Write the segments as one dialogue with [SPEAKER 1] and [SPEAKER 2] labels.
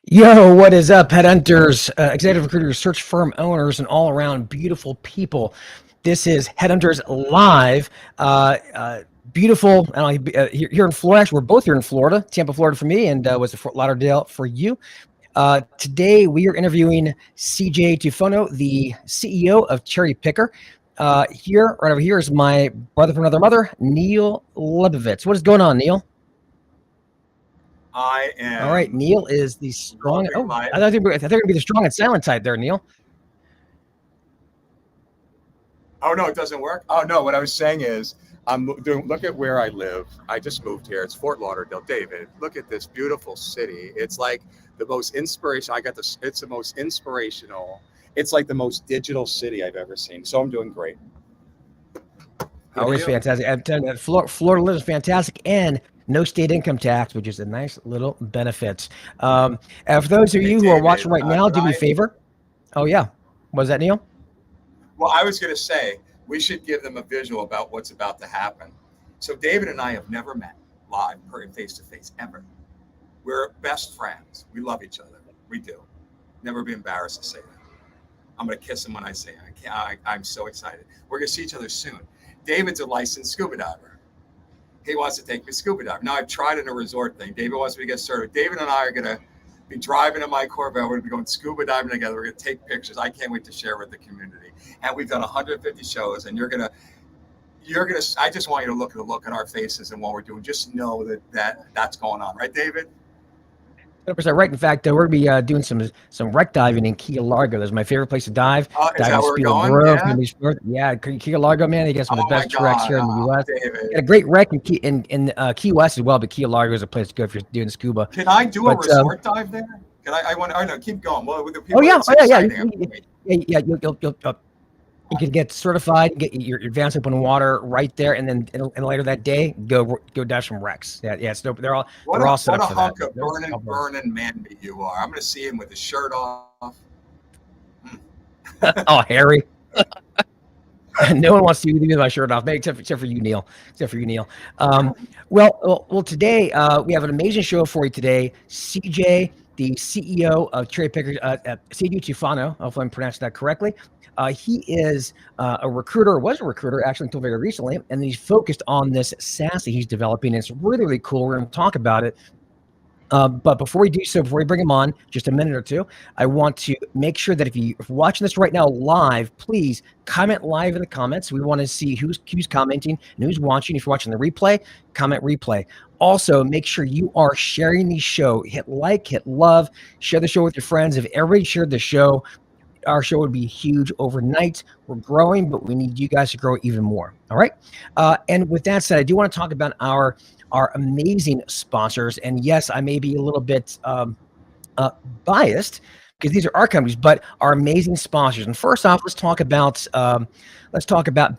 [SPEAKER 1] Yo, what is up, Headhunters, executive recruiters, search firm owners, and all around beautiful people? This is Headhunters Live. Beautiful. Here in Florida. Actually, we're both here in Florida, Tampa, Florida for me, and was Fort Lauderdale for you. Today, we are interviewing CJ Tufano, the CEO of Cherrypicker. Right over here, is my brother from another mother, Neil Lebovitz. What is going on, Neil?
[SPEAKER 2] I am.
[SPEAKER 1] All right, Neil is the strong. Oh, I thought they were going to be the strong and silent type there, Neil.
[SPEAKER 2] Oh no, it doesn't work. Oh no, what I was saying is, look at where I live. I just moved here. It's Fort Lauderdale. David, look at this beautiful city. It's like the most inspirational. It's the most inspirational. It's like the most digital city I've ever seen. So I'm doing great.
[SPEAKER 1] It is fantastic. I'm telling you, Florida lives fantastic, and no state income tax, which is a nice little benefit. For those of you who are watching right now, do me a favor. Oh yeah, was that Neil?
[SPEAKER 2] Well, I was going to say we should give them a visual about what's about to happen. So David and I have never met live or face to face ever. We're best friends. We love each other. We do. Never be embarrassed to say that. I'm going to kiss him when I say it. I'm so excited. We're going to see each other soon. David's a licensed scuba diver. He wants to take me scuba diving. Now, I've tried in a resort thing. David wants me to get started. David and I are going to be driving in my Corvette. We're going to be going scuba diving together. We're going to take pictures. I can't wait to share with the community. And we've done 150 shows, and I just want you to look at our faces and what we're doing. Just know that's going on. Right, David?
[SPEAKER 1] 100% right. In fact, we're going to be doing some wreck diving in Key Largo. That's my favorite place to dive.
[SPEAKER 2] Is that where we're going?
[SPEAKER 1] Yeah, Key Largo, man. They got some of the best wrecks here in the U.S.
[SPEAKER 2] David.
[SPEAKER 1] Got a great wreck in Key West as well, but Key Largo is a place to go if you're doing scuba.
[SPEAKER 2] Can I do a resort dive there? Can I want? Oh no, keep going. Well, with the people.
[SPEAKER 1] Yeah. You can get certified, get your advanced open water right there, and then and later that day, go dive some wrecks. Yeah. So they're all set up for that.
[SPEAKER 2] What a hunk of burning man meat you are! I'm going to see him with his shirt off.
[SPEAKER 1] Oh, Harry. No one wants to see me with my shirt off, except for you, Neil. Well, today we have an amazing show for you today. CJ, the CEO of Cherrypicker, CJ Tufano. Hopefully I'm pronouncing that correctly. He is was a recruiter actually until very recently, and he's focused on this SAAS that he's developing. And it's really, really cool. We're going to talk about it. But before we bring him on, just a minute or two, I want to make sure that if you're watching this right now live, please comment live in the comments. We want to see who's commenting and who's watching. If you're watching the replay, comment replay. Also, make sure you are sharing the show. Hit like, hit love, share the show with your friends. If everybody shared the show, our show would be huge overnight. We're growing, but we need you guys to grow even more. All right. And with that said, I do want to talk about our amazing sponsors. And yes, I may be a little bit biased because these are our companies, but our amazing sponsors. And first off, let's talk about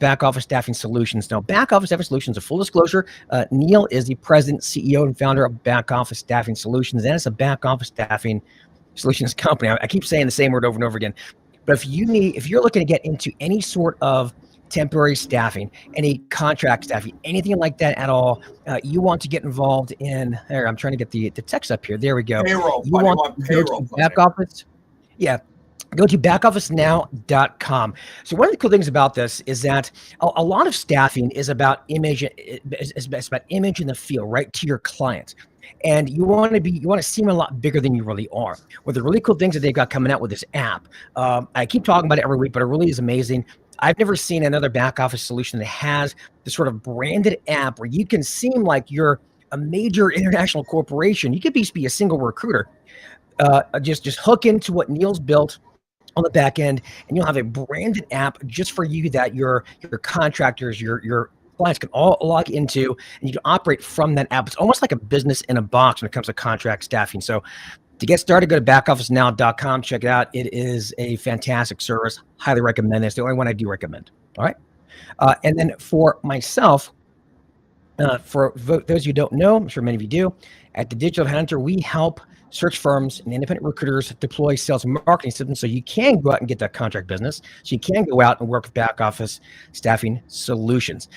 [SPEAKER 1] Back Office Staffing Solutions. Now, Back Office Staffing Solutions, a full disclosure, Neil is the president, CEO, and founder of Back Office Staffing Solutions, and it's a back office staffing solutions company. I keep saying the same word over and over again, but if you're looking to get into any sort of temporary staffing, any contract staffing, anything like that at all, you want to get involved in. I'm trying to get the text up here. There we go.
[SPEAKER 2] Payroll.
[SPEAKER 1] You want payroll. Back office. Yeah. Go to backofficenow.com. So one of the cool things about this is that a lot of staffing is about image. It's about image in the field, right, to your clients. And you want to seem a lot bigger than you really are. One of the really cool things that they've got coming out with this app, I keep talking about it every week, but it really is amazing. I've never seen another back office solution that has this sort of branded app where you can seem like you're a major international corporation. You could be a single recruiter. Just hook into what Neil's built on the back end, and you'll have a branded app just for you that your contractors, your clients can all log into, and you can operate from that app. It's almost like a business in a box when it comes to contract staffing. So to get started, go to backofficenow.com. Check it out. It is a fantastic service. Highly recommend it. It's the only one I do recommend. All right. And then for myself, for those who don't know, I'm sure many of you do, at the Digital Headhunter, we help search firms and independent recruiters deploy sales and marketing systems so you can go out and get that contract business, so you can go out and work with back office staffing solutions.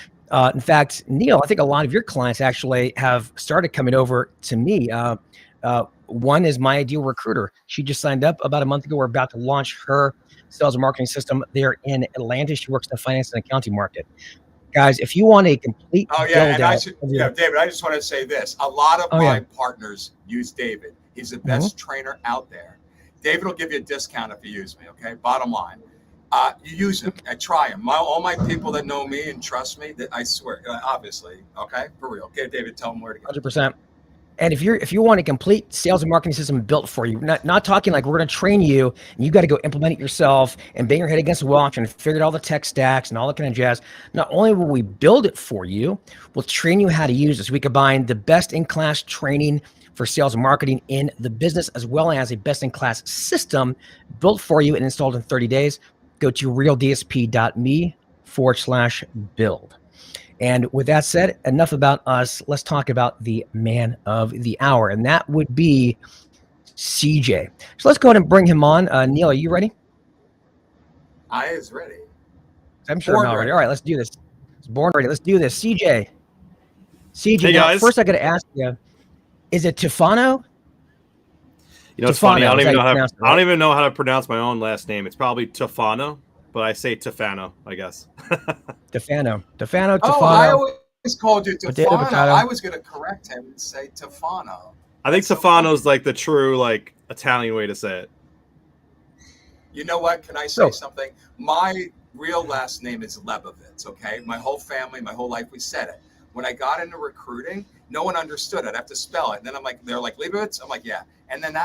[SPEAKER 1] In fact, Neil, I think a lot of your clients actually have started coming over to me. One is My Ideal Recruiter. She just signed up about a month ago. We're about to launch her sales and marketing system there in Atlanta. She works in the finance and accounting market. Guys, if you want a complete
[SPEAKER 2] Oh yeah,
[SPEAKER 1] build
[SPEAKER 2] and
[SPEAKER 1] out,
[SPEAKER 2] David, I just want to say this. A lot of my partners use David. He's the best trainer out there. David will give you a discount if you use me. Okay, bottom line. You use him. I try him. All my people that know me and trust me, that I swear, obviously, okay, for real. Okay, David, tell them where to go.
[SPEAKER 1] 100%. And if you want a complete sales and marketing system built for you, not talking like we're going to train you and you got to go implement it yourself and bang your head against the wall and figure out all the tech stacks and all that kind of jazz. Not only will we build it for you, we'll train you how to use this. We combine the best in class training for sales and marketing in the business, as well as a best in class system built for you and installed in 30 days. Go to realdsp.me/build. And with that said, enough about us. Let's talk about the man of the hour, and that would be CJ. So let's go ahead and bring him on. Neil, are you ready?
[SPEAKER 2] I is ready.
[SPEAKER 1] I'm sure I'm not ready. All right, let's do this. It's born ready. Let's do this. CJ.
[SPEAKER 3] Hey,
[SPEAKER 1] now,
[SPEAKER 3] guys.
[SPEAKER 1] first I got to ask you, is it Tufano?
[SPEAKER 3] You know, it's funny. I don't even know how to pronounce my own last name. It's probably Tufano, but I say Tufano, I guess.
[SPEAKER 1] Tufano.
[SPEAKER 2] Oh, I always called you Tufano. I was going to correct him and say Tufano.
[SPEAKER 3] I think Tufano's like the true like Italian way to say it.
[SPEAKER 2] You know what? Can I say something? My real last name is Lebovitz, okay? My whole family, my whole life, we said it. When I got into recruiting, no one understood. I'd have to spell it. And then I'm like, they're like, Leibovitz? I'm like, yeah. And then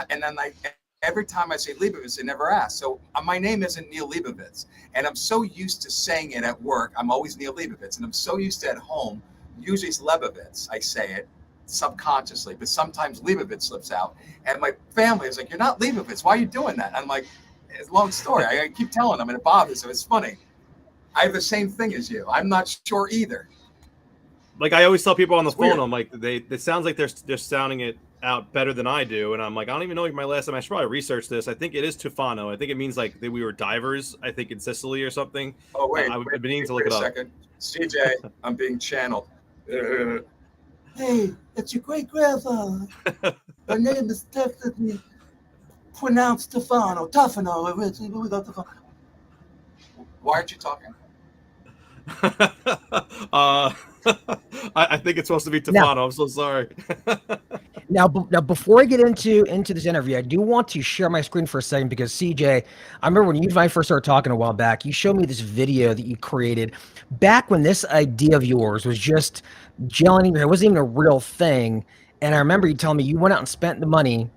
[SPEAKER 2] every time I say Leibovitz, they never ask. So my name isn't Neil Leibovitz. And I'm so used to saying it at work. I'm always Neil Leibovitz. And I'm so used to at home, usually it's Lebovitz. I say it subconsciously, but sometimes Leibovitz slips out. And my family is like, you're not Leibovitz. Why are you doing that? And I'm like, it's a long story. I keep telling them and it bothers them. It's funny. I have the same thing as you. I'm not sure either.
[SPEAKER 3] Like I always tell people on the phone, I'm like, it sounds like they're sounding it out better than I do, and I'm like, I don't even know my last name. I should probably research this. I think it is Tufano. I think it means like that we were divers. I think in Sicily or something.
[SPEAKER 2] Oh wait,
[SPEAKER 3] I've been needing to look it up.
[SPEAKER 2] Second, CJ, I'm being channeled.
[SPEAKER 4] Hey, it's your great grandfather. Her name is technically pronounced Tufano. Tufano.
[SPEAKER 2] Why aren't you talking?
[SPEAKER 3] I think it's supposed to be Tufano. I'm so sorry.
[SPEAKER 1] Now, before I get into this interview, I do want to share my screen for a second because CJ, I remember when you and I first started talking a while back, you showed me this video that you created back when this idea of yours was just gelling in your head. It wasn't even a real thing. And I remember you telling me you went out and spent the money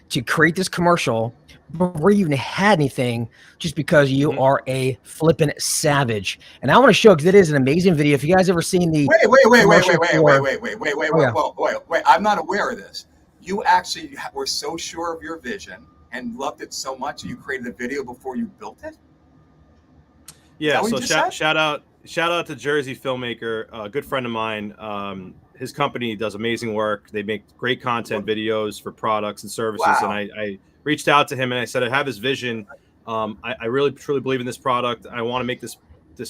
[SPEAKER 1] to create this commercial before you even had anything, just because you are a flippant savage. And I want to show, because it is an amazing video. If you guys ever seen the
[SPEAKER 2] wait, I'm not aware of this. You actually were so sure of your vision and loved it so much you created a video before you built it?
[SPEAKER 3] Yeah, so shout out to Jersey filmmaker, a good friend of mine. His company does amazing work. They make great content videos for products and services.
[SPEAKER 2] Wow.
[SPEAKER 3] And I reached out to him and I said, I have this vision. I really truly believe in this product. I want to make this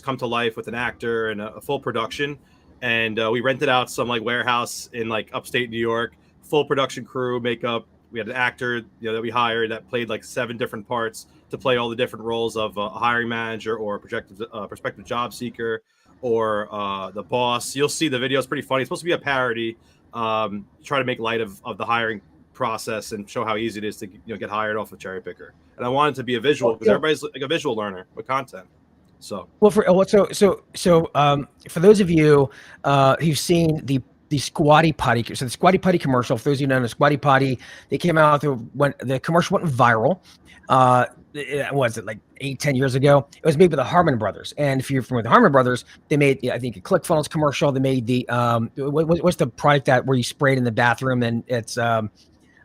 [SPEAKER 3] come to life with an actor and a full production. And we rented out some like warehouse in like upstate New York, full production crew, makeup. We had an actor that we hired that played like 7 different parts to play all the different roles of a hiring manager or a prospective job seeker or the boss. You'll see the video. It's pretty funny. It's supposed to be a parody, try to make light of the hiring process and show how easy it is to get hired off of Cherrypicker. And I wanted to be a visual because everybody's like a visual learner with content. So
[SPEAKER 1] for those of you who've seen the Squatty Potty, so the Squatty Potty commercial, for those of you who know the Squatty Potty, they came out when the commercial went viral. Was it like 8-10 years ago? It was made by the Harmon Brothers, and if you're familiar with the Harmon Brothers, they made I think a ClickFunnels commercial. They made the what's the product that where you spray it in the bathroom and it's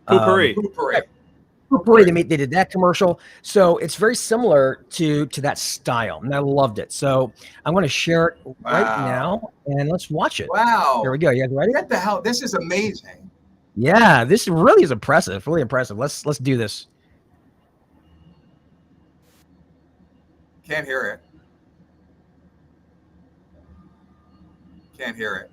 [SPEAKER 3] Poo-Pourri.
[SPEAKER 1] Poo-Pourri. They did that commercial, so it's very similar to that style, and I loved it. So I'm going to share it right now, and let's watch it.
[SPEAKER 2] Wow!
[SPEAKER 1] Here we go. You guys ready?
[SPEAKER 2] What the hell? This is amazing.
[SPEAKER 1] Yeah, this really is impressive. Really impressive. Let's do this.
[SPEAKER 2] Can't hear it. Can't hear it.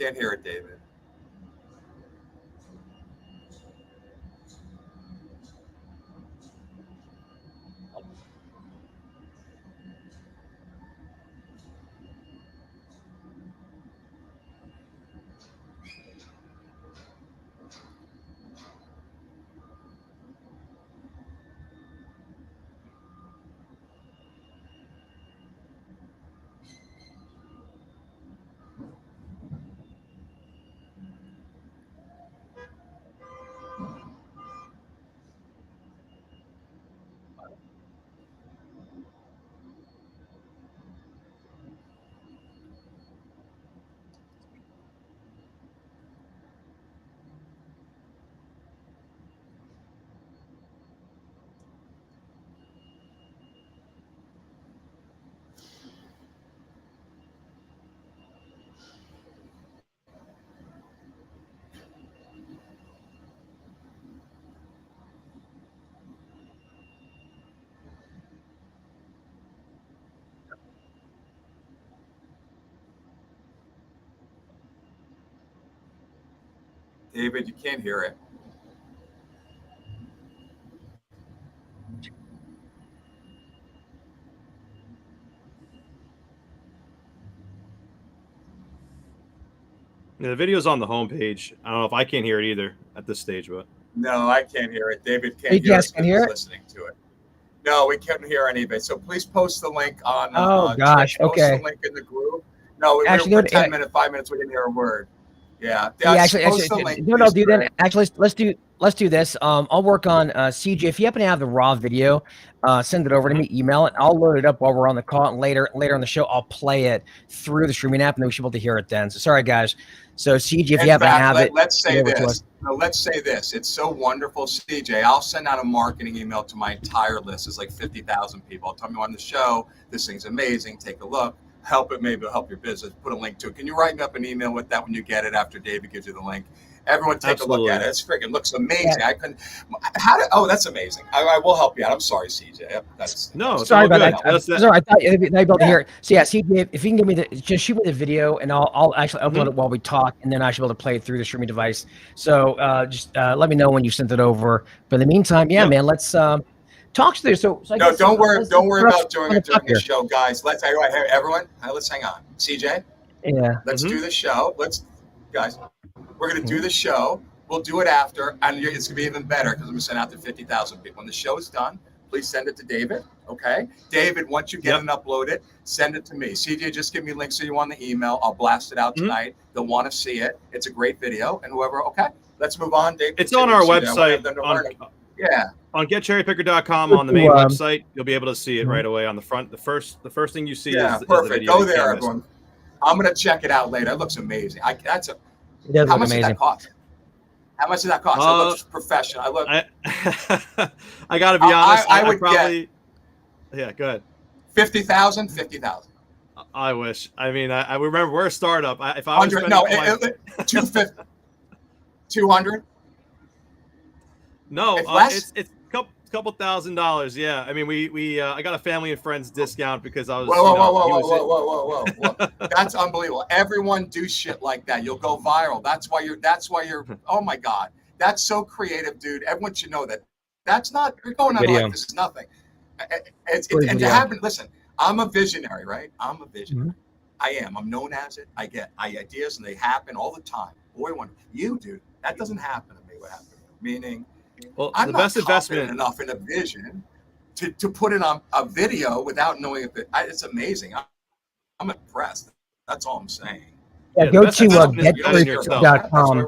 [SPEAKER 2] can't hear it, David. David, you can't hear it.
[SPEAKER 3] Yeah, the video's on the homepage. I don't know if I can't hear it either at this stage, but
[SPEAKER 2] No, I can't hear it. David can't
[SPEAKER 1] You
[SPEAKER 2] hear
[SPEAKER 1] guys
[SPEAKER 2] us
[SPEAKER 1] can
[SPEAKER 2] because
[SPEAKER 1] hear
[SPEAKER 2] he's
[SPEAKER 1] it?
[SPEAKER 2] listening to it. No, we couldn't hear any of it. So please post the link on.
[SPEAKER 1] Oh, gosh,
[SPEAKER 2] Post
[SPEAKER 1] okay.
[SPEAKER 2] the link in the group. No, we
[SPEAKER 1] Actually,
[SPEAKER 2] were
[SPEAKER 1] no,
[SPEAKER 2] for 10 minutes, 5 minutes. We didn't hear a word. Yeah.
[SPEAKER 1] Yeah, actually,
[SPEAKER 2] Post the link.
[SPEAKER 1] you know what I'll
[SPEAKER 2] please,
[SPEAKER 1] do then?
[SPEAKER 2] Greg.
[SPEAKER 1] Actually, let's do this. I'll work on CJ. If you happen to have the raw video, send it over to me. Email it. I'll load it up while we're on the call, and later on the show, I'll play it through the streaming app, and then we should be able to hear it then. So sorry, guys. So CJ, if
[SPEAKER 2] In
[SPEAKER 1] you happen to
[SPEAKER 2] fact,
[SPEAKER 1] have it,
[SPEAKER 2] let's say
[SPEAKER 1] get over to
[SPEAKER 2] this.
[SPEAKER 1] us.
[SPEAKER 2] No, let's say this. It's so wonderful, CJ. I'll send out a marketing email to my entire list. It's like 50,000 people. I'll tell me on the show, this thing's amazing. Take a look. Help it. Maybe it'll help your business. Put a link to it. Can you write me up an email with that when you get it after David gives you the link? Everyone take a look at it. It's freaking looks amazing.
[SPEAKER 1] Yeah.
[SPEAKER 2] I couldn't. Oh, that's amazing. I will help you out. I'm sorry, CJ.
[SPEAKER 3] no, it's
[SPEAKER 1] Sorry
[SPEAKER 3] all
[SPEAKER 1] about
[SPEAKER 3] good.
[SPEAKER 1] that. Sorry, I thought you'd be able to hear it. So yeah, CJ, if you can give me just shoot me the video, and I'll actually upload it while we talk, and then I should be able to play it through the streaming device. So just let me know when you sent it over. But in the meantime, yeah, man, let's talk through. So I
[SPEAKER 2] No,
[SPEAKER 1] guess,
[SPEAKER 2] don't worry about doing it during
[SPEAKER 1] here.
[SPEAKER 2] the show, guys. Let's everyone. Let's hang on. CJ,
[SPEAKER 1] Yeah.
[SPEAKER 2] let's do the show. Guys, we're gonna do the show. We'll do it after, and it's gonna be even better because I'm gonna send out to 50,000 people. When the show is done, please send it to David. Okay, David. Once you get it and upload it, send it to me. CJ, just give me links so you want the email. I'll blast it out tonight. They'll want to see it. It's a great video, and whoever. Okay, let's move on. David,
[SPEAKER 3] it's on our website. On getcherrypicker.com on the main website, you'll be able to see it right away on the front. The first thing you see is
[SPEAKER 2] perfect.
[SPEAKER 3] the video.
[SPEAKER 2] Go there, everyone. I'm gonna check it out later. It looks amazing. How much did that cost? How much did that cost? It looks professional.
[SPEAKER 3] I gotta be honest.
[SPEAKER 2] I would probably.
[SPEAKER 3] Yeah, go ahead.
[SPEAKER 2] 50,000.
[SPEAKER 3] I wish. I mean, I remember we're a startup. If I was
[SPEAKER 2] 250. 200.
[SPEAKER 3] No,
[SPEAKER 2] it's
[SPEAKER 3] a couple $1,000. Yeah, I mean, I got a family and friends discount because I was.
[SPEAKER 2] Whoa! That's unbelievable. Everyone do shit like that. You'll go viral. That's why you're. Oh my God, that's so creative, dude. Everyone should know that. That's not. You're going on like this is nothing. And you haven't. Listen, I'm a visionary, right? I'm a visionary. I am. I'm known as it. I get ideas, and they happen all the time. Boy, you, dude, that doesn't happen to me. What happened to me? Meaning.
[SPEAKER 3] Well,
[SPEAKER 2] I'm
[SPEAKER 3] the
[SPEAKER 2] not
[SPEAKER 3] best investment
[SPEAKER 2] enough in a vision to put it on a video without knowing if it's amazing. I'm impressed. That's all I'm saying.
[SPEAKER 1] Yeah, go to getcherrypicker.com.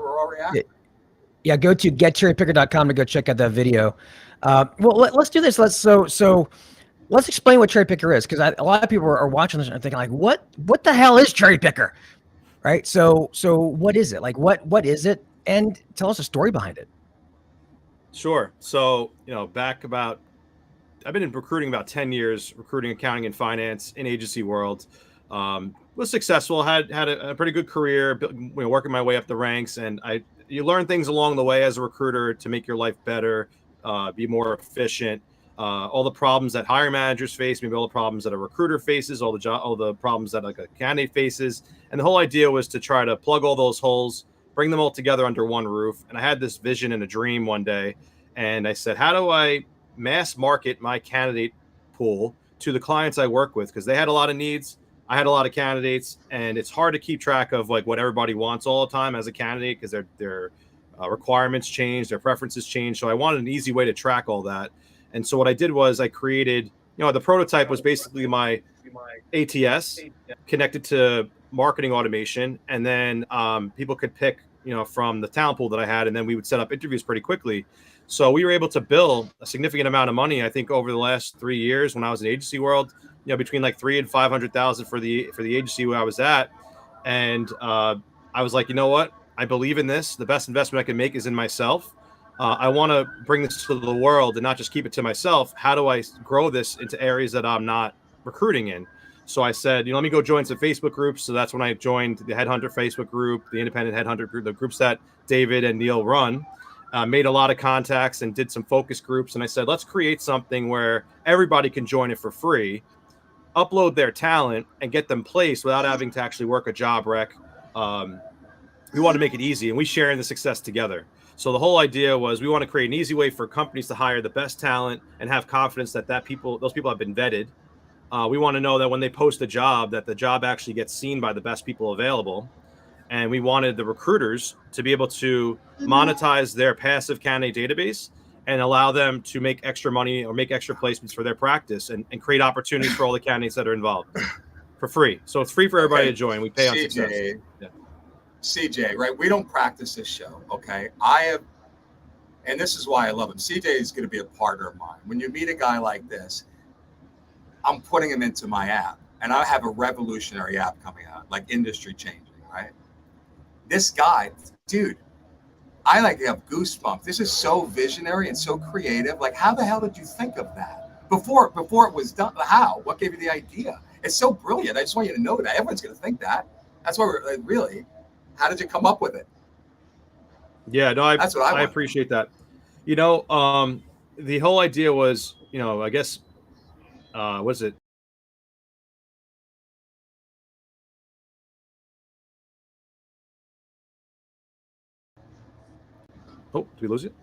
[SPEAKER 1] Yeah, go to getcherrypicker.com to go check out that video. Well, let's do this. So let's explain what Cherrypicker is, because a lot of people are watching this and thinking like, what the hell is Cherrypicker, right? So what is it? Like, what is it? And tell us a story behind it.
[SPEAKER 3] Sure. So, I've been in recruiting about 10 years, recruiting, accounting, and finance in agency world. Was successful, had a pretty good career, working my way up the ranks. And you learn things along the way as a recruiter to make your life better, be more efficient. all the problems that hiring managers face, maybe all the problems that a recruiter faces, all the problems that like a candidate faces. And the whole idea was to try to plug all those holes, bring them all together under one roof. And I had this vision and a dream one day, and I said, how do I mass market my candidate pool to the clients I work with? Because they had a lot of needs. I had a lot of candidates, and it's hard to keep track of like what everybody wants all the time as a candidate, because their requirements change, their preferences change. So I wanted an easy way to track all that. And so what I did was I created, the prototype was basically my ATS connected to marketing automation. And then people could pick, from the talent pool that I had, and then we would set up interviews pretty quickly. So we were able to bill a significant amount of money, I think, over the last 3 years when I was in the agency world, between like $300,000 and $500,000 for the agency where I was at. And I was like, you know what? I believe in this. The best investment I can make is in myself. I want to bring this to the world and not just keep it to myself. How do I grow this into areas that I'm not recruiting in? So I said, let me go join some Facebook groups. So that's when I joined the Headhunter Facebook group, the Independent Headhunter group, the groups that David and Neil run. Made a lot of contacts and did some focus groups. And I said, let's create something where everybody can join it for free, upload their talent, and get them placed without having to actually work a job rec. We want to make it easy, and we share in the success together. So the whole idea was we want to create an easy way for companies to hire the best talent and have confidence that those people have been vetted. We want to know that when they post a job, that the job actually gets seen by the best people available. And we wanted the recruiters to be able to monetize their passive candidate database and allow them to make extra money or make extra placements for their practice and create opportunities for all the candidates that are involved for free. So it's free for everybody to join. We pay on success. Yeah.
[SPEAKER 2] CJ, right? We don't practice this show, okay? And this is why I love him. CJ is going to be a partner of mine. When you meet a guy like this, I'm putting him into my app, and I have a revolutionary app coming out, like industry changing, right? This guy, dude, I like to have goosebumps. This is so visionary and so creative. Like, how the hell did you think of that before it was done? How? What gave you the idea? It's so brilliant. I just want you to know that everyone's going to think that. That's why we're like, really. How did you come up with it?
[SPEAKER 3] Yeah, no,
[SPEAKER 2] that's what I
[SPEAKER 3] appreciate that. The whole idea was, I guess, was it? Oh, did we lose it?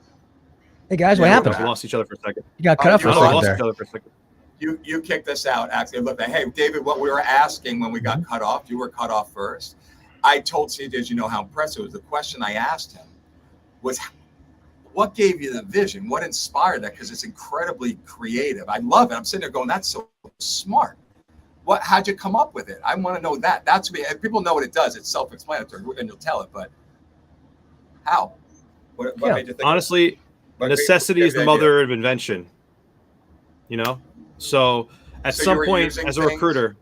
[SPEAKER 1] Hey guys, what happened?
[SPEAKER 3] We lost each other for a second.
[SPEAKER 1] You got cut off for a second.
[SPEAKER 2] You kicked us out. Actually, look, hey, David, what we were asking when we got cut off, you were cut off first. I told CJ, how impressive it was. The question I asked him was, what gave you the vision? What inspired that? Because it's incredibly creative. I love it. I'm sitting there going, that's so smart. How'd you come up with it? I want to know that. That's me. People know what it does. It's self-explanatory, and you'll tell it. But how? What made you think?
[SPEAKER 3] Honestly, necessity is the mother of invention. So at some point, as a recruiter.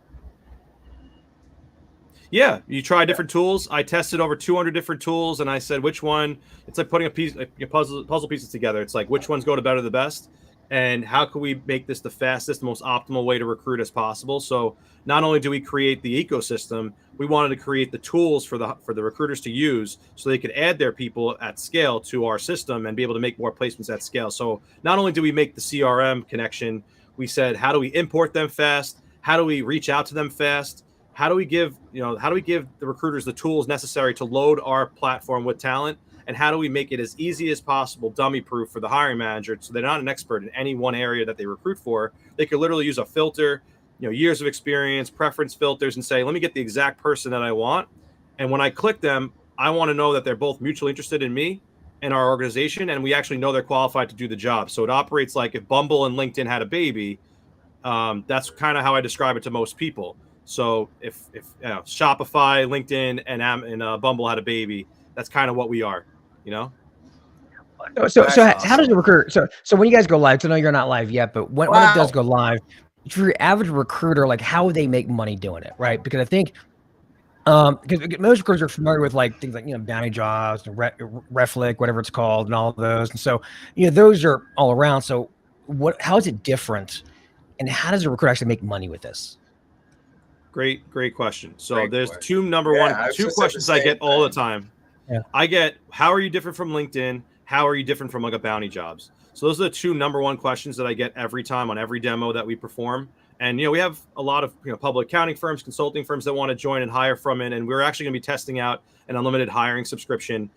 [SPEAKER 3] Yeah, you try different tools. I tested over 200 different tools, and I said, which one? It's like putting a puzzle pieces together. It's like, which ones go to better the best, and how can we make this the fastest, the most optimal way to recruit as possible? So not only do we create the ecosystem, we wanted to create the tools for the recruiters to use, so they could add their people at scale to our system and be able to make more placements at scale. So not only do we make the CRM connection, we said, how do we import them fast? How do we reach out to them fast? How do we give the recruiters the tools necessary to load our platform with talent? And how do we make it as easy as possible, dummy proof for the hiring manager, so they're not an expert in any one area that they recruit for? They could literally use a filter, years of experience, preference filters, and say, let me get the exact person that I want. And when I click them, I want to know that they're both mutually interested in me and our organization, and we actually know they're qualified to do the job. So it operates like if Bumble and LinkedIn had a baby. That's kind of how I describe it to most people. So if Shopify, LinkedIn, and Bumble had a baby, that's kind of what we are,
[SPEAKER 1] So how does it recruit? So when you guys go live, so I know you're not live yet, but when it does go live, for your average recruiter, like how would they make money doing it, right? Because I think because most recruiters are familiar with like things like bounty jobs, Reflick, whatever it's called, and all of those, and so those are all around. So how is it different, and how does a recruiter actually make money with this?
[SPEAKER 3] Great question. So there's two questions I get all the time.
[SPEAKER 1] Yeah.
[SPEAKER 3] I get, how are you different from LinkedIn? How are you different from like a bounty jobs? So those are the two number one questions that I get every time on every demo that we perform. And, we have a lot of, public accounting firms, consulting firms that want to join and hire from it. And we're actually going to be testing out an unlimited hiring subscription,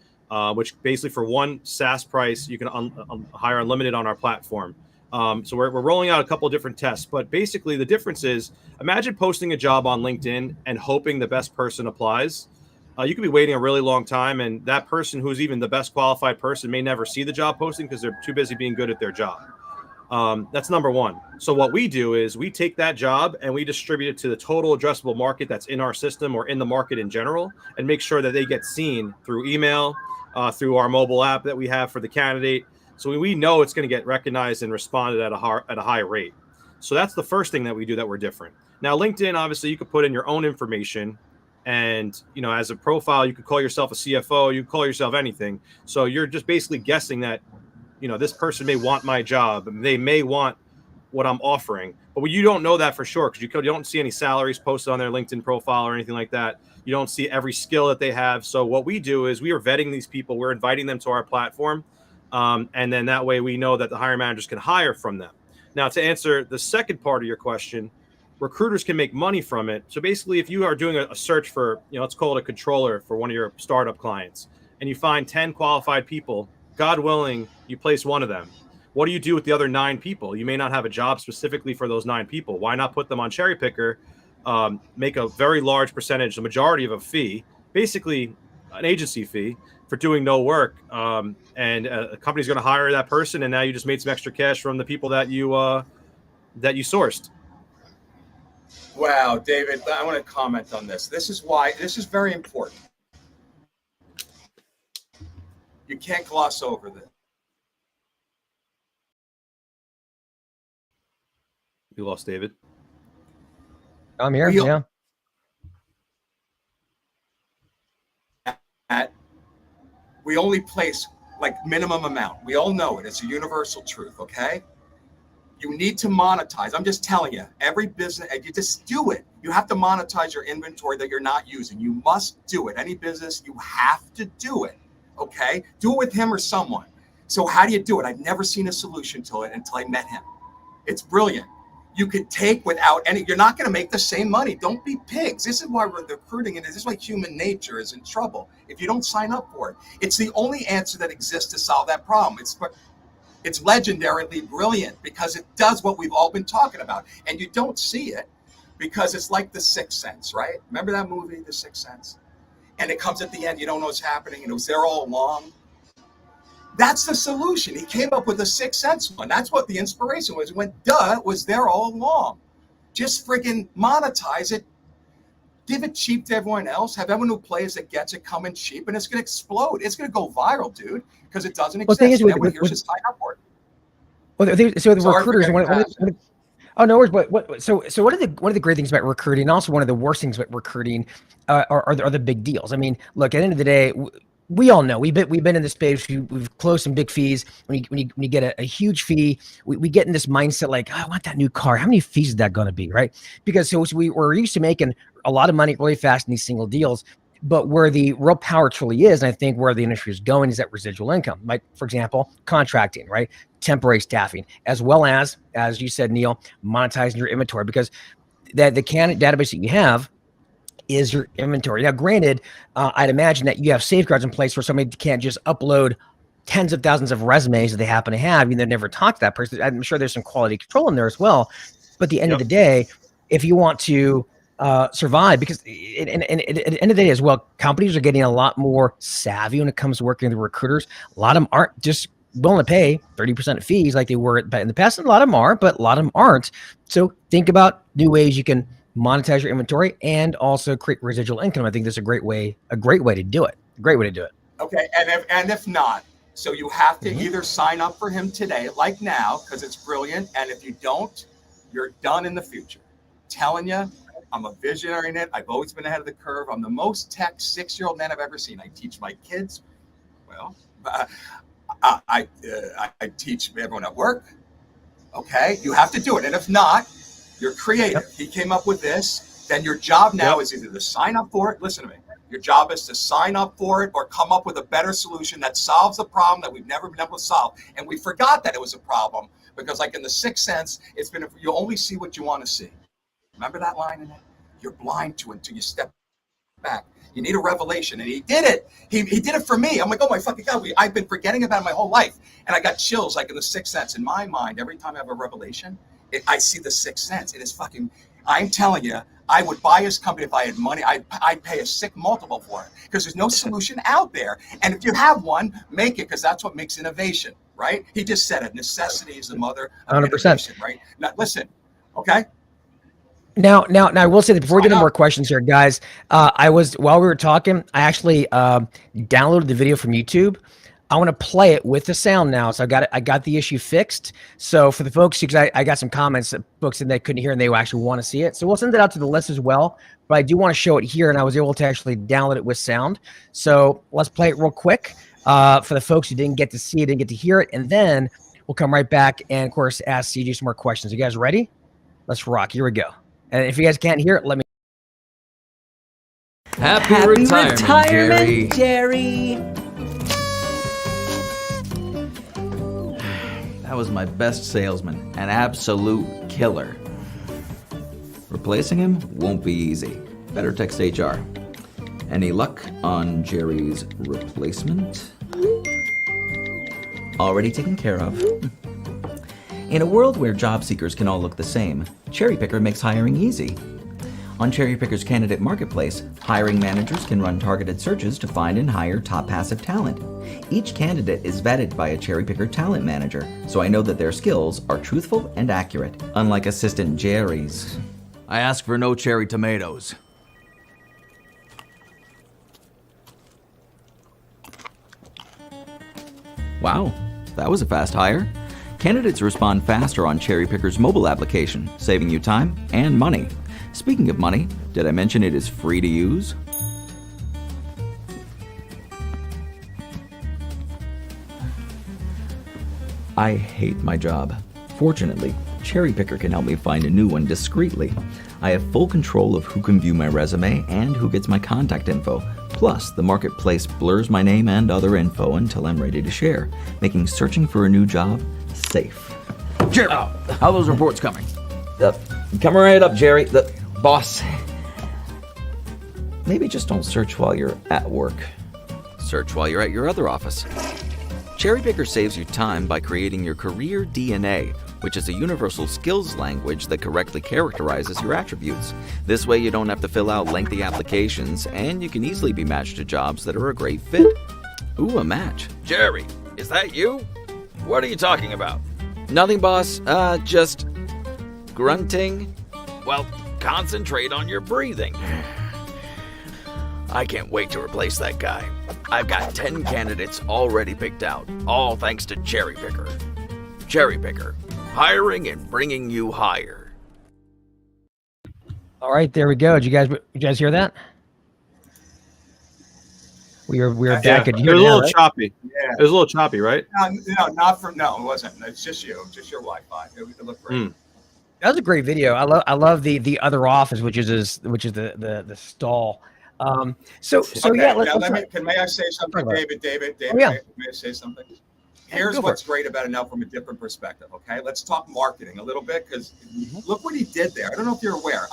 [SPEAKER 3] which basically for one SaaS price, you can hire unlimited on our platform. So we're rolling out a couple of different tests, but basically the difference is, imagine posting a job on LinkedIn and hoping the best person applies. You could be waiting a really long time, and that person who's even the best qualified person may never see the job posting because they're too busy being good at their job. That's number one. So what we do is we take that job and we distribute it to the total addressable market that's in our system or in the market in general, and make sure that they get seen through email, through our mobile app that we have for the candidate. So we know it's going to get recognized and responded at a high rate. So that's the first thing that we do that we're different. Now, LinkedIn, obviously, you could put in your own information. And, as a profile, you could call yourself a CFO, you could call yourself anything. So you're just basically guessing that, this person may want my job. They may want what I'm offering. But you don't know that for sure because you don't see any salaries posted on their LinkedIn profile or anything like that. You don't see every skill that they have. So what we do is we are vetting these people. We're inviting them to our platform. And then that way we know that the hiring managers can hire from them. Now, to answer the second part of your question, recruiters can make money from it. So basically, if you are doing a search for, let's call it a controller for one of your startup clients, and you find 10 qualified people, God willing, you place one of them. What do you do with the other 9 people? You may not have a job specifically for those 9 people. Why not put them on Cherrypicker, make a very large percentage, the majority of a fee, basically an agency fee for doing no work. And a company's going to hire that person, and now you just made some extra cash from the people that you sourced.
[SPEAKER 2] Wow, David, I want to comment on this. This is very important. You can't gloss over this.
[SPEAKER 3] You lost David.
[SPEAKER 1] I'm here. Yeah.
[SPEAKER 2] We only place like minimum amount. We all know it. It's a universal truth, okay? You need to monetize. I'm just telling you, every business, you just do it. You have to monetize your inventory that you're not using. You must do it. Any business, you have to do it, okay? Do it with him or someone. So how do you do it? I've never seen a solution to it until I met him. It's brilliant. You could take without any, you're not going to make the same money. Don't be pigs. This is why we're recruiting, and this is why human nature is in trouble if you don't sign up for it. It's the only answer that exists to solve that problem. It's legendarily brilliant because it does what we've all been talking about, and you don't see it because it's like The Sixth Sense, right? Remember that movie, The Sixth Sense? And it comes at the end, you don't know what's happening, and it was there all along. That's the solution. He came up with a Sixth Sense one. That's what the inspiration was. It went, duh, it was there all along. Just freaking monetize it. Give it cheap to everyone else. Have everyone who plays that gets it come in cheap, and it's going to explode. It's going to go viral, dude, because it doesn't exist. Everyone here should sign up for it.
[SPEAKER 1] Well, so the recruiters. Oh no worries. But so one of the great things about recruiting, and also one of the worst things about recruiting, are the big deals. I mean, look, at the end of the day, we all know we've been in this space. We've closed some big fees. When you get a huge fee, we get in this mindset like, oh, I want that new car. How many fees is that going to be, right? Because we're used to making a lot of money really fast in these single deals. But where the real power truly is, and I think where the industry is going, is that residual income. Like, for example, contracting, right? Temporary staffing, as well as you said, Neil, monetizing your inventory, because the candidate database that you have is your inventory. Now, granted, I'd imagine that you have safeguards in place where somebody can't just upload tens of thousands of resumes that they happen to have. They never talk to that person. I'm sure there's some quality control in there as well. But at the end of the day, if you want to survive, because at the end of the day as well, companies are getting a lot more savvy when it comes to working with recruiters. A lot of them aren't just willing to pay 30% of fees like they were in the past. And a lot of them are, but a lot of them aren't. So think about new ways you can monetize your inventory and also create residual income. I think that's a great way to do it.
[SPEAKER 2] Okay, and if not, so you have to either sign up for him today, like now, because it's brilliant. And if you don't, you're done in the future. I'm telling you, I'm a visionary in it. I've always been ahead of the curve. I'm the most tech 6-year-old man I've ever seen. I teach my kids. Well, I teach everyone at work. Okay, you have to do it. And if not, you're creative. He came up with this. Then your job now is either to sign up for it. Listen to me. Your job is to sign up for it or come up with a better solution that solves a problem that we've never been able to solve. And we forgot that it was a problem because, like in The Sixth Sense, it's been you only see what you want to see. Remember that line in it? You're blind to it until you step back. You need a revelation, and he did it. He did it for me. I'm like, oh my fucking God, I've been forgetting about it my whole life, and I got chills like in The Sixth Sense. In my mind, every time I have a revelation, I see The Sixth Sense. It is fucking. I'm telling you, I would buy his company if I had money. I'd pay a sick multiple for it because there's no solution out there. And if you have one, make it, because that's what makes innovation, right? He just said it. Necessity is the mother of
[SPEAKER 1] 100%.
[SPEAKER 2] innovation, right? Now, listen, okay?
[SPEAKER 1] Now, I will say that before we get into more questions here, guys, while we were talking, I actually downloaded the video from YouTube. I want to play it with the sound now. So I got the issue fixed. So for the folks, because I got some comments that folks said they couldn't hear and they actually want to see it. So we'll send it out to the list as well. But I do want to show it here, and I was able to actually download it with sound. So let's play it real quick for the folks who didn't get to see it, didn't get to hear it. And then we'll come right back and, of course, ask CJ some more questions. You guys ready? Let's rock. Here we go. And if you guys can't hear it, let me.
[SPEAKER 5] Happy retirement, Jerry. That was my best salesman, an absolute killer. Replacing him won't be easy. Better text HR. Any luck on Jerry's replacement? Already taken care of. In a world where job seekers can all look the same, Cherrypicker makes hiring easy. On Cherrypicker's candidate marketplace, hiring managers can run targeted searches to find and hire top passive talent. Each candidate is vetted by a Cherrypicker talent manager, so I know that their skills are truthful and accurate, unlike Assistant Jerry's. I ask for no cherry tomatoes. Wow, that was a fast hire. Candidates respond faster on Cherrypicker's mobile application, saving you time and money. Speaking of money, did I mention it is free to use? I hate my job. Fortunately, Cherrypicker can help me find a new one discreetly. I have full control of who can view my resume and who gets my contact info. Plus, the marketplace blurs my name and other info until I'm ready to share, making searching for a new job safe. Jerry, how are those reports coming? Coming right up, Jerry. The boss. Maybe just don't search while you're at work. Search while you're at your other office. Cherrypicker saves you time by creating your career DNA, which is a universal skills language that correctly characterizes your attributes. This way you don't have to fill out lengthy applications, and you can easily be matched to jobs that are a great fit. Ooh, a match. Jerry, is that you? What are you talking about? Nothing, boss. Just grunting. Well, concentrate on your breathing. I can't wait to replace that guy. I've got 10 candidates already picked out, all thanks to Cherrypicker. Cherrypicker, hiring and bringing you higher.
[SPEAKER 1] All right, there we go. Did you guys hear that? We are back at
[SPEAKER 3] you. It was a little choppy.
[SPEAKER 2] Yeah.
[SPEAKER 3] It was a little choppy, right?
[SPEAKER 2] No, it wasn't. It's just you, just your Wi-Fi. It looked great.
[SPEAKER 1] That was a great video. I love the other office, which is the stall. So
[SPEAKER 2] Okay,
[SPEAKER 1] yeah.
[SPEAKER 2] May I say something, David?
[SPEAKER 1] Oh, yeah.
[SPEAKER 2] May I say something? Here's what's great about it now from a different perspective. Okay, let's talk marketing a little bit, because look what he did there. I don't know if you're aware.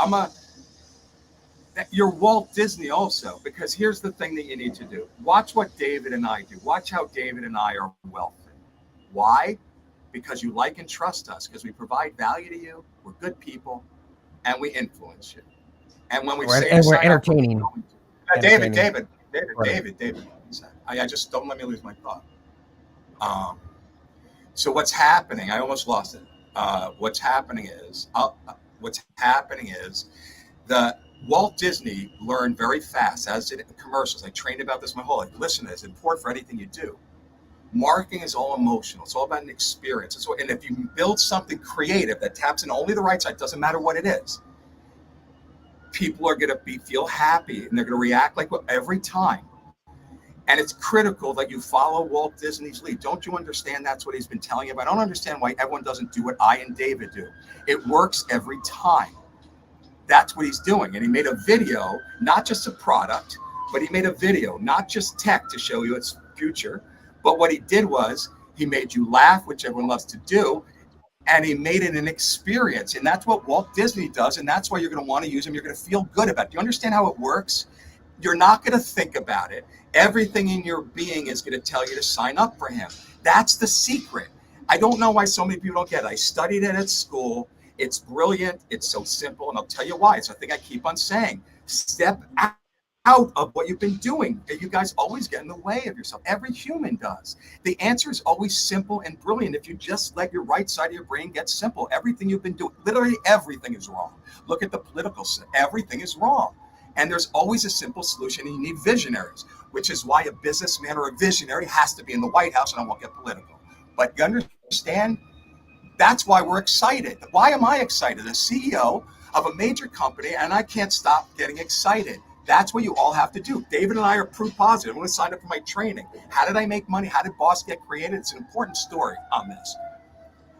[SPEAKER 2] You're Walt Disney also, because here's the thing that you need to do. Watch what David and I do. Watch how David and I are wealthy. Why? Because you like and trust us, because we provide value to you. We're good people, and we influence you. And when we're
[SPEAKER 1] entertaining.
[SPEAKER 2] David. I just don't let me lose my thought. So what's happening? I almost lost it. What's happening is the Walt Disney learned very fast, as did commercials. I trained about this my whole life. Listen, it's important for anything you do. Marketing is all emotional. It's all about an experience. And if you build something creative that taps in only the right side, doesn't matter what it is, people are going to feel happy, and they're going to react like every time. And it's critical that you follow Walt Disney's lead. Don't you understand that's what he's been telling you about? I don't understand why everyone doesn't do what I and David do. It works every time. That's what he's doing. And he made a video, not just a product, but he made a video, not just tech to show you its future, but what he did was he made you laugh, which everyone loves to do, and he made it an experience. And that's what Walt Disney does, and that's why you're going to want to use him. You're going to feel good about it. Do you understand how it works? You're not going to think about it. Everything in your being is going to tell you to sign up for him. That's the secret. I don't know why so many people don't get it. I studied it at school. It's brilliant. It's so simple. And I'll tell you why. It's a thing I keep on saying. Step out of what you've been doing. You guys always get in the way of yourself. Every human does. The answer is always simple and brilliant. If you just let your right side of your brain get simple, everything you've been doing, literally everything is wrong. Look at the political system. Everything is wrong. And there's always a simple solution. And you need visionaries, which is why a businessman or a visionary has to be in the White House, and I won't get political. But you understand? That's why we're excited. Why am I excited? A CEO of a major company, and I can't stop getting excited. That's what you all have to do. David and I are proof positive. I'm going to sign up for my training. How did I make money? How did Boss get created? It's an important story on this.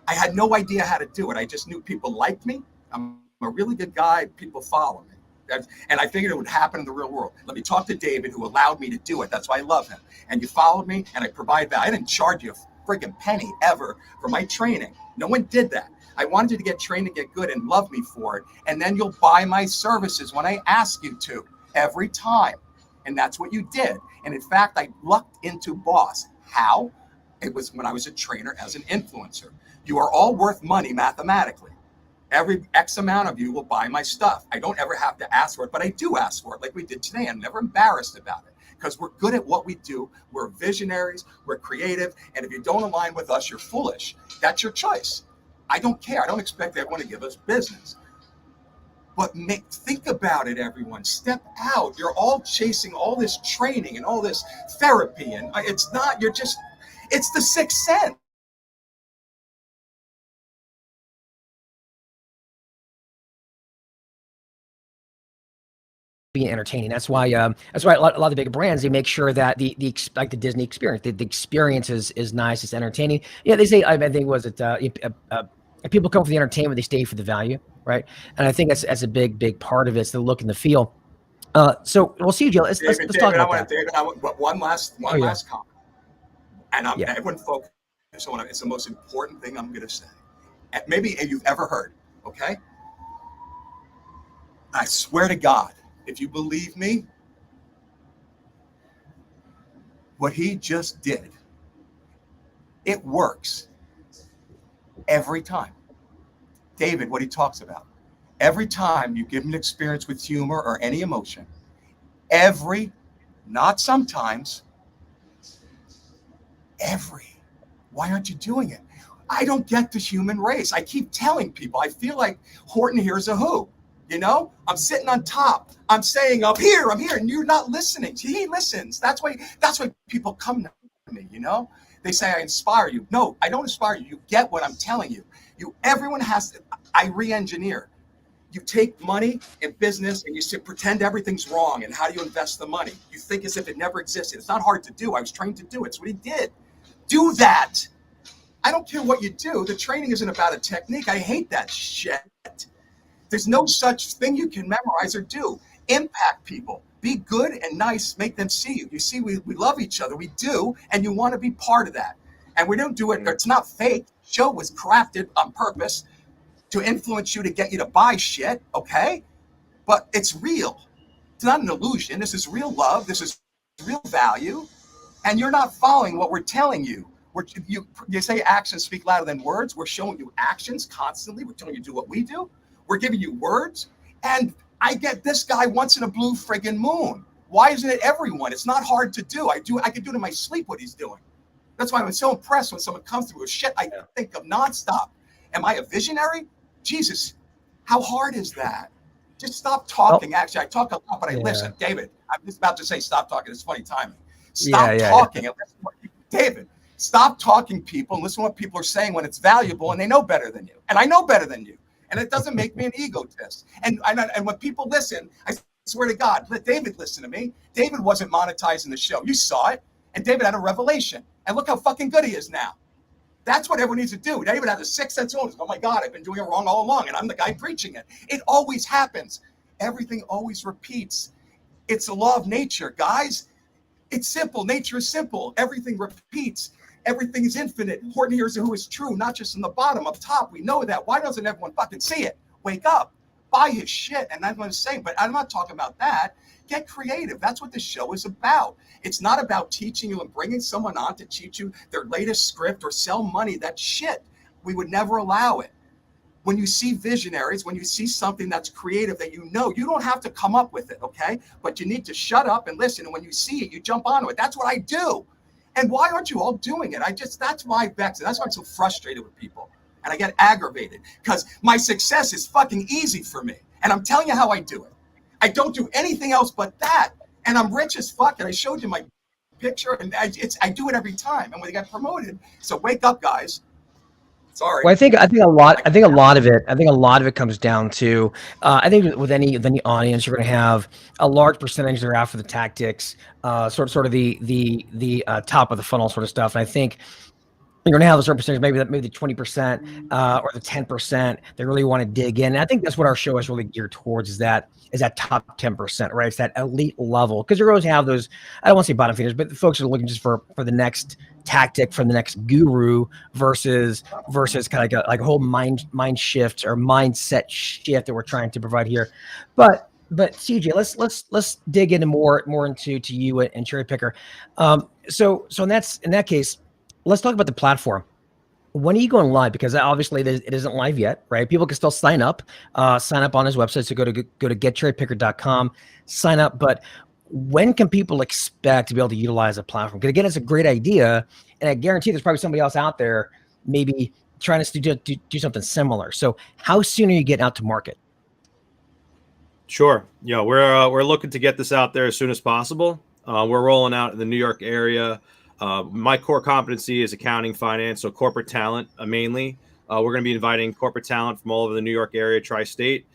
[SPEAKER 2] I had no idea how to do it. I just knew people liked me. I'm a really good guy. People follow me. And I figured it would happen in the real world. Let me talk to David, who allowed me to do it. That's why I love him. And you followed me, and I provide value. I didn't charge you a freaking penny ever for my training. No one did that. I wanted you to get trained and get good and love me for it. And then you'll buy my services when I ask you to, every time. And that's what you did. And in fact, I lucked into Boss. How? It was when I was a trainer as an influencer. You are all worth money mathematically. Every X amount of you will buy my stuff. I don't ever have to ask for it, but I do ask for it like we did today. I'm never embarrassed about it because we're good at what we do. We're visionaries, we're creative. And if you don't align with us, you're foolish. That's your choice. I don't care. I don't expect everyone to give us business. But think about it, everyone. Step out. You're all chasing all this training and all this therapy. And it's not, it's the sixth sense.
[SPEAKER 1] Being entertaining. That's why a lot of the big brands, they make sure that like the Disney experience, the experience is nice, it's entertaining. Yeah, they say, I think if people come for the entertainment, they stay for the value, right? And I think that's a big part of it. It's the look and the feel. So, well, CJ, let's talk about that.
[SPEAKER 2] David, one last comment, and everyone focus on it. It's the most important thing I'm going to say. Maybe you've ever heard. Okay, I swear to God. If you believe me, what he just did, it works every time. David, what he talks about, every time you give him an experience with humor or any emotion, not sometimes, why aren't you doing it? I don't get the human race. I keep telling people, I feel like Horton hears a who. You know, I'm sitting on top. I'm saying I'm here, and you're not listening. He listens. That's why people come to me. You know, they say I inspire you. No, I don't inspire you. You get what I'm telling you. Everyone has to. I re-engineer. You take money in business and you pretend everything's wrong. And how do you invest the money? You think as if it never existed. It's not hard to do. I was trained to do it. It's what he did. Do that. I don't care what you do. The training isn't about a technique. I hate that shit. There's no such thing you can memorize or do. Impact people. Be good and nice. Make them see you. You see, we love each other. We do. And you want to be part of that. And we don't do it. It's not fake. Show was crafted on purpose to influence you, to get you to buy shit. Okay? But it's real. It's not an illusion. This is real love. This is real value. And you're not following what we're telling you. You say actions speak louder than words. We're showing you actions constantly. We're telling you to do what we do. We're giving you words, and I get this guy once in a blue friggin' moon. Why isn't it everyone? It's not hard to do. I can do it in my sleep what he's doing. That's why I'm so impressed when someone comes through with shit I think of nonstop. Am I a visionary? Jesus, how hard is that? Just stop talking. Actually, I talk a lot, but I listen. David, I'm just about to say stop talking. It's funny timing. Stop talking. And listen to what David, stop talking people and listen to what people are saying when it's valuable and they know better than you. And I know better than you. And it doesn't make me an egotist. And when people listen, I swear to God, let David listen to me. David wasn't monetizing the show. You saw it. And David had a revelation. And look how fucking good he is now. That's what everyone needs to do. David had a sixth sense. Oh my God, I've been doing it wrong all along. And I'm the guy preaching it. It always happens. Everything always repeats. It's the law of nature, guys. It's simple. Nature is simple. Everything repeats. Everything is infinite. Important here is who is true, not just in the bottom, up top. We know that. Why doesn't everyone fucking see it? Wake up. Buy his shit. And that's what I'm saying. But I'm not talking about that. Get creative. That's what this show is about. It's not about teaching you and bringing someone on to teach you their latest script or sell money. That's shit. We would never allow it. When you see visionaries, when you see something that's creative that you know, you don't have to come up with it, okay? But you need to shut up and listen. And when you see it, you jump onto it. That's what I do. And why aren't you all doing it? That's my vex. And that's why I'm so frustrated with people. And I get aggravated because my success is fucking easy for me. And I'm telling you how I do it. I don't do anything else but that. And I'm rich as fuck. And I showed you my picture. And I do it every time. And when they get promoted, so wake up, guys. Sorry.
[SPEAKER 1] Well, I think a lot of it comes down to I think with any audience, you're going to have a large percentage that are after the tactics, sort of the top of the funnel sort of stuff. And I think you're going to have a certain percentage, maybe the 20% or the 10% that really want to dig in. And I think that's what our show is really geared towards, is that top 10%, right? It's that elite level, because you're always have those, I don't want to say bottom feeders, but the folks are looking just for the next tactic from the next guru versus kind of like a whole mind shift or mindset shift that we're trying to provide here. But CJ, let's dig into more into you and Cherrypicker. So in that case, let's talk about the platform. When are you going live? Because obviously it isn't live yet, right? People can still sign up on his website. So go to getcherrypicker.com, sign up. But when can people expect to be able to utilize a platform? Because again, it's a great idea, and I guarantee there's probably somebody else out there maybe trying to do something similar. So how soon are you getting out to market?
[SPEAKER 3] Sure. Yeah, we're looking to get this out there as soon as possible. We're rolling out in the New York area. My core competency is accounting, finance, so corporate talent mainly. We're going to be inviting corporate talent from all over the New York area, tri-state.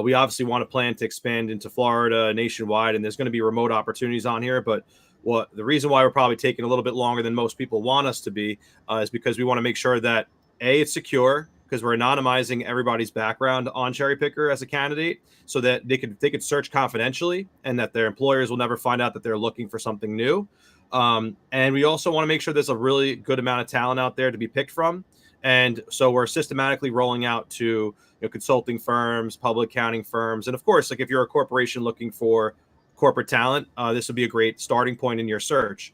[SPEAKER 3] We obviously want to plan to expand into Florida, nationwide, and there's going to be remote opportunities on here. But the reason why we're probably taking a little bit longer than most people want us to be is because we want to make sure that it's secure, because we're anonymizing everybody's background on Cherrypicker as a candidate, so that they could search confidentially, and that their employers will never find out that they're looking for something new. And we also want to make sure there's a really good amount of talent out there to be picked from. And so we're systematically rolling out to consulting firms, public accounting firms. And of course, like if you're a corporation looking for corporate talent, this would be a great starting point in your search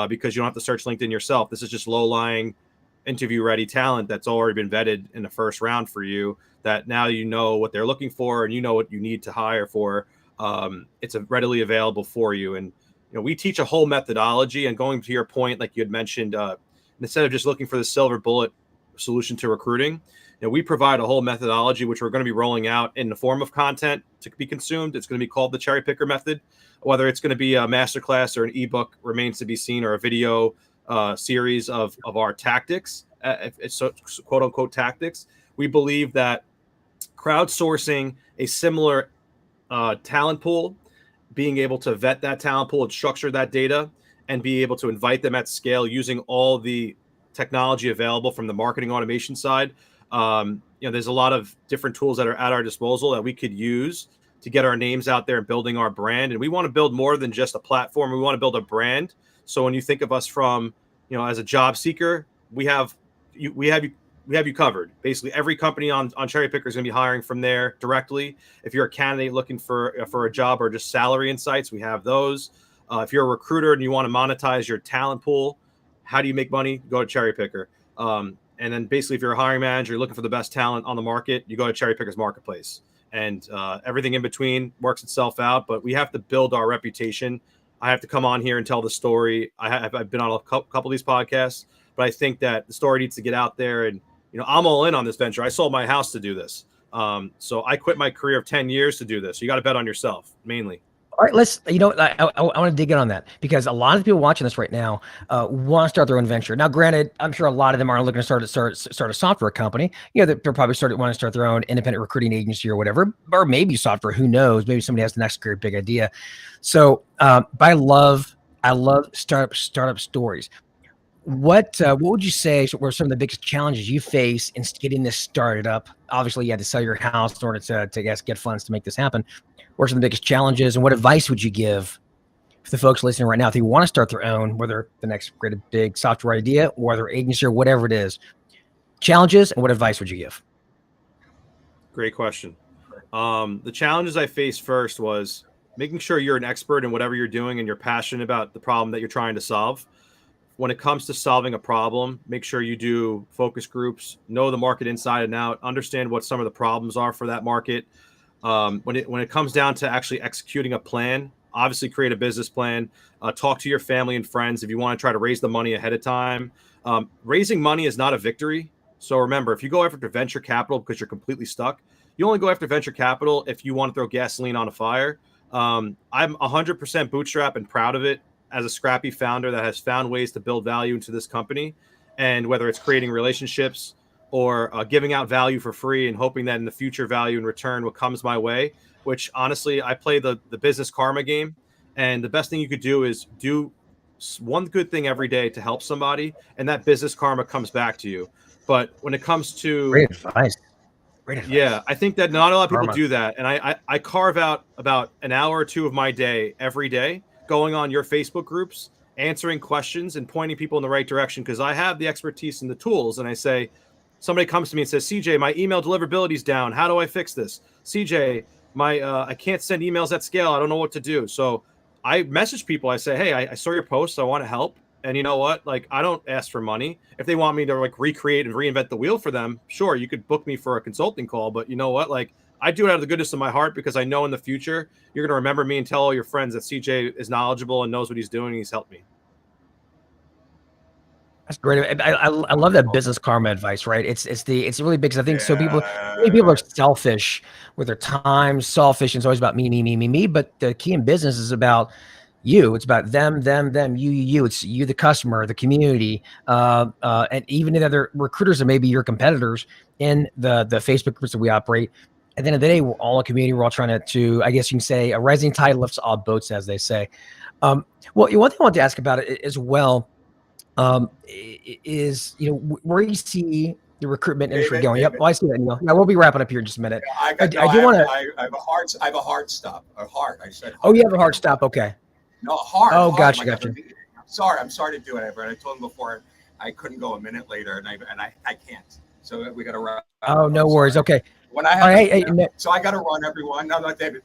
[SPEAKER 3] because you don't have to search LinkedIn yourself. This is just low-lying, interview-ready talent that's already been vetted in the first round for you, that now you know what they're looking for and you know what you need to hire for. It's readily available for you. And we teach a whole methodology. And going to your point, like you had mentioned, instead of just looking for the silver bullet solution to recruiting, we provide a whole methodology, which we're going to be rolling out in the form of content to be consumed. It's going to be called the Cherrypicker method. Whether it's going to be a masterclass or an ebook remains to be seen, or a video series of our tactics, so quote unquote tactics. We believe that crowdsourcing a similar talent pool, being able to vet that talent pool and structure that data, and be able to invite them at scale using all the technology available from the marketing automation side. There's a lot of different tools that are at our disposal that we could use to get our names out there and building our brand. And we want to build more than just a platform. We want to build a brand. So when you think of us from, as a job seeker, we have you covered. Basically, every company on Cherrypicker is going to be hiring from there directly. If you're a candidate looking for a job or just salary insights, we have those. If you're a recruiter and you want to monetize your talent pool, how do you make money? Go to Cherrypicker. And then basically, if you're a hiring manager, you're looking for the best talent on the market, you go to Cherrypicker's marketplace. And everything in between works itself out. But we have to build our reputation. I have to come on here and tell the story. I've been on a couple of these podcasts, but I think that the story needs to get out there. And I'm all in on this venture. I sold my house to do this. So I quit my career of 10 years to do this. You got to bet on yourself, mainly.
[SPEAKER 1] All right, let's, I want to dig in on that, because a lot of people watching this right now want to start their own venture. Now, granted, I'm sure a lot of them aren't looking to start a software company. They're probably want to start their own independent recruiting agency or whatever, or maybe software, who knows? Maybe somebody has the next great big idea. So, but I love startup stories. What would you say were some of the biggest challenges you face in getting this started up? Obviously, you had to sell your house in order to get funds to make this happen. What are some of the biggest challenges, and what advice would you give for the folks listening right now if they want to start their own, whether the next great big software idea or their agency or whatever it is? Challenges, and what advice would you give?
[SPEAKER 3] Great question. The challenges I faced first was making sure you're an expert in whatever you're doing and you're passionate about the problem that you're trying to solve. When it comes to solving a problem, make sure you do focus groups, know the market inside and out, understand what some of the problems are for that market. When it comes down to actually executing a plan, obviously create a business plan, talk to your family and friends if you want to try to raise the money ahead of time. Raising money is not a victory. So remember, if you go after venture capital because you're completely stuck, you only go after venture capital if you want to throw gasoline on a fire. I'm 100% bootstrap and proud of it as a scrappy founder that has found ways to build value into this company. And whether it's creating relationships or giving out value for free and hoping that in the future value in return what comes my way, which honestly, I play the business karma game. And the best thing you could do is do one good thing every day to help somebody, and that business karma comes back to you. But when it comes to
[SPEAKER 1] Great advice. Great advice.
[SPEAKER 3] Yeah, I think that not a lot of people
[SPEAKER 1] Karma.
[SPEAKER 3] do that. And I carve out about an hour or two of my day every day going on your Facebook groups, answering questions and pointing people in the right direction because I have the expertise and the tools. And I say, somebody comes to me and says, CJ, my email deliverability is down. How do I fix this? CJ, I can't send emails at scale. I don't know what to do. So I message people. I say, hey, I saw your post. I want to help. And you know what? Like, I don't ask for money. If they want me to like recreate and reinvent the wheel for them, sure, you could book me for a consulting call. But you know what? Like, I do it out of the goodness of my heart because I know in the future you're going to remember me and tell all your friends that CJ is knowledgeable and knows what he's doing and he's helped me.
[SPEAKER 1] That's great. I love that business karma advice, right? It's really big because I think so many people are selfish with their time, selfish, and it's always about me. But the key in business is about you. It's about them, you. It's you, the customer, the community, and even the other recruiters that may be your competitors in the Facebook groups that we operate. At the end of the day, we're all a community. We're all trying to I guess you can say, a rising tide lifts all boats, as they say. Well, one thing I want to ask about it as well is, where you see the recruitment industry going. Yep, well, I see that, Neil. Yeah, we'll be wrapping up here in just a minute.
[SPEAKER 2] I have a hard stop. A heart. I said.
[SPEAKER 1] Oh, you have a hard stop. Okay.
[SPEAKER 2] No, hard.
[SPEAKER 1] Oh,
[SPEAKER 2] hard.
[SPEAKER 1] gotcha.
[SPEAKER 2] I'm sorry to do it, but I told him before I couldn't go a minute later, and I can't. So we got to wrap.
[SPEAKER 1] Oh, no worries. Okay.
[SPEAKER 2] When I have,
[SPEAKER 1] so
[SPEAKER 2] I got to run, everyone. No, David.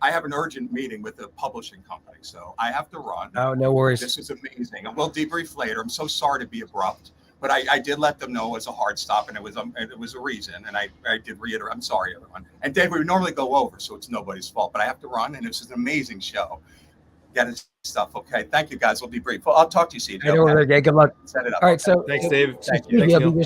[SPEAKER 2] I have an urgent meeting with the publishing company, so I have to run.
[SPEAKER 1] Oh, no worries.
[SPEAKER 2] This is amazing, and we'll debrief later. I'm so sorry to be abrupt, but I did let them know it was a hard stop, and it was a reason, and I did reiterate. I'm sorry, everyone. And Dave, we normally go over, so it's nobody's fault, but I have to run, and it's an amazing show. Get his stuff. Okay, thank you guys. We'll debrief. Well, I'll talk to you, CJ.
[SPEAKER 1] Okay, good luck.
[SPEAKER 2] Set it up.
[SPEAKER 1] All right, so
[SPEAKER 3] thanks, Dave.
[SPEAKER 2] Thank you.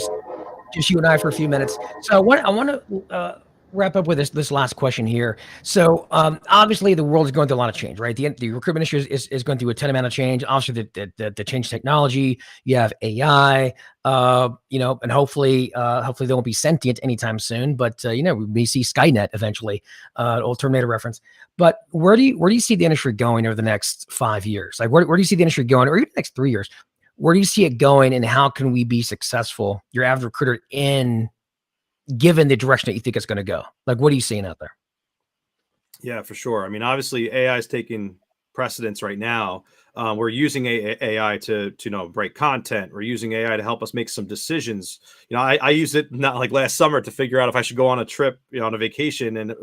[SPEAKER 1] Just you and I for a few minutes. So I want to wrap up with this last question here. So obviously the world is going through a lot of change, right? The recruitment industry is going through a ton amount of change. Obviously the change technology, you have AI, and hopefully they won't be sentient anytime soon, but we may see Skynet eventually, old Terminator reference. But where do you see the industry going over the next 5 years? Like where do you see the industry going, or even the next 3 years? Where do you see it going, and how can we be successful, your average recruiter, in given the direction that you think it's going to go? Like, what are you seeing out there?
[SPEAKER 3] Yeah, for sure. I mean, obviously AI is taking precedence right now. We're using AI to break content. We're using AI to help us make some decisions. I use it not like last summer to figure out if I should go on a trip, on a vacation, and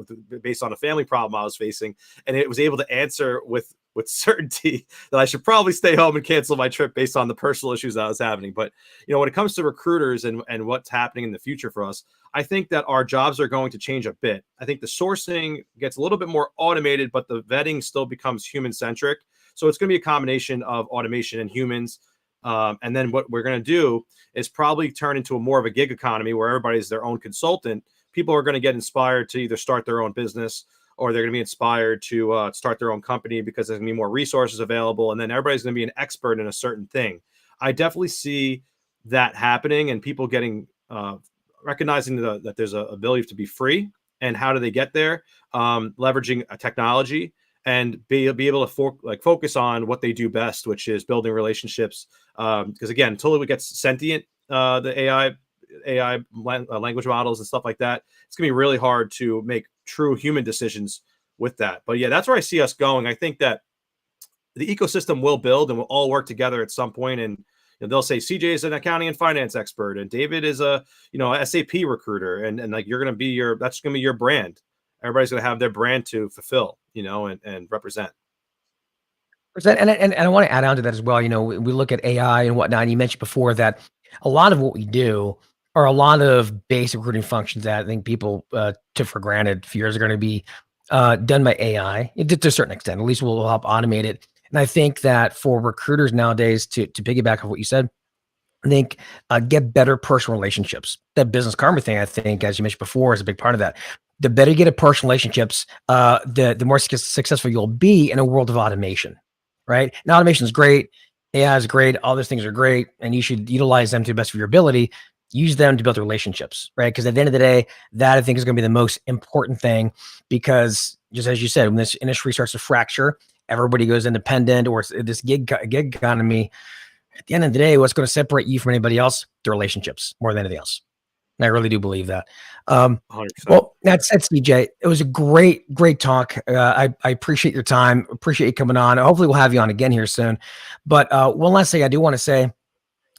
[SPEAKER 3] based on a family problem I was facing, and it was able to answer with certainty that I should probably stay home and cancel my trip based on the personal issues that I was having. But when it comes to recruiters and what's happening in the future for us, I think that our jobs are going to change a bit. I think the sourcing gets a little bit more automated, but the vetting still becomes human centric. So it's going to be a combination of automation and humans. And then what we're going to do is probably turn into more of a gig economy where everybody's their own consultant. People are going to get inspired to either start their own business, or they're going to be inspired to start their own company because there's going to be more resources available. And then everybody's going to be an expert in a certain thing. I definitely see that happening, and people getting recognizing that there's an ability to be free. And how do they get there? Leveraging a technology and be able to focus on what they do best, which is building relationships. Because again, until it gets sentient, the AI language models and stuff like that, it's going to be really hard to make true human decisions with that. But yeah, that's where I see us going. I think that the ecosystem will build and we'll all work together at some point. And they'll say CJ is an accounting and finance expert, and David is a SAP recruiter, and like you're going to be that's going to be your brand. Everybody's going to have their brand to fulfill, and represent.
[SPEAKER 1] And I want to add on to that as well. We look at AI and whatnot. And you mentioned before that a lot of what we do are a lot of basic recruiting functions that I think people took for granted a few years are going to be done by AI to a certain extent. At least we'll help automate it. And I think that for recruiters nowadays, to piggyback on what you said, I think get better personal relationships. That business karma thing, I think, as you mentioned before, is a big part of that. The better you get at personal relationships, the more successful you'll be in a world of automation, right? And automation is great. AI is great. All those things are great. And you should utilize them to the best of your ability. Use them to build relationships, right? Because at the end of the day, that I think is going to be the most important thing, because just as you said, when this industry starts to fracture, everybody goes independent, or this gig economy. At the end of the day, what's going to separate you from anybody else? The relationships more than anything else. And I really do believe that.
[SPEAKER 3] 100%.
[SPEAKER 1] Well, that said, CJ, it was a great talk. I appreciate your time. Appreciate you coming on. Hopefully we'll have you on again here soon. But one last thing I do want to say,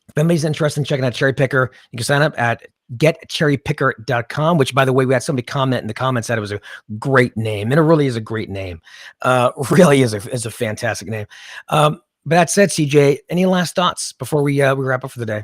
[SPEAKER 1] if anybody's interested in checking out Cherrypicker, you can sign up at getcherrypicker.com, which, by the way, we had somebody comment in the comments that it was a great name, and it really is a great name. Really is a fantastic name. But that said, CJ, any last thoughts before we wrap up for the day?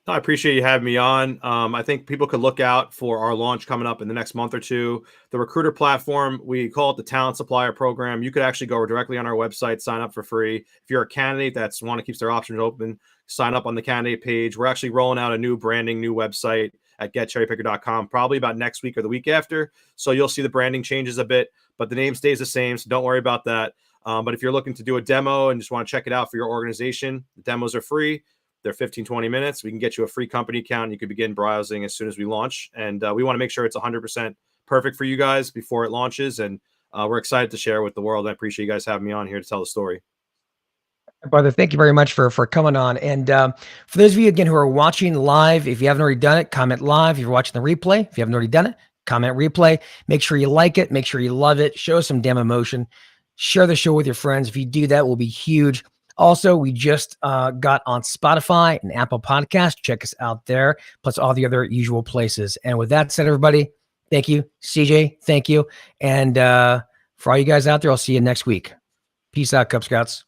[SPEAKER 3] No, I appreciate you having me on. I think people could look out for our launch coming up in the next month or two. The recruiter platform, we call it the Talent Supplier Program. You could actually go directly on our website, sign up for free. If you're a candidate that's want to keep their options open, sign up on the candidate page. We're actually rolling out a new branding, new website at getcherrypicker.com, probably about next week or the week after. So you'll see the branding changes a bit, but the name stays the same. So don't worry about that. But if you're looking to do a demo and just want to check it out for your organization, the demos are free. They're 15, 20 minutes. We can get you a free company account. You can begin browsing as soon as we launch. And we want to make sure it's 100% perfect for you guys before it launches. And we're excited to share with the world. I appreciate you guys having me on here to tell the story.
[SPEAKER 1] Brother, thank you very much for coming on. And for those of you, again, who are watching live, if you haven't already done it, comment live. If you're watching the replay, if you haven't already done it, comment replay. Make sure you like it. Make sure you love it. Show some damn emotion. Share the show with your friends. If you do that, will be huge. Also, we just got on Spotify and Apple Podcasts. Check us out there, plus all the other usual places. And with that said, everybody, thank you. CJ, thank you. And for all you guys out there, I'll see you next week. Peace out, Cub Scouts.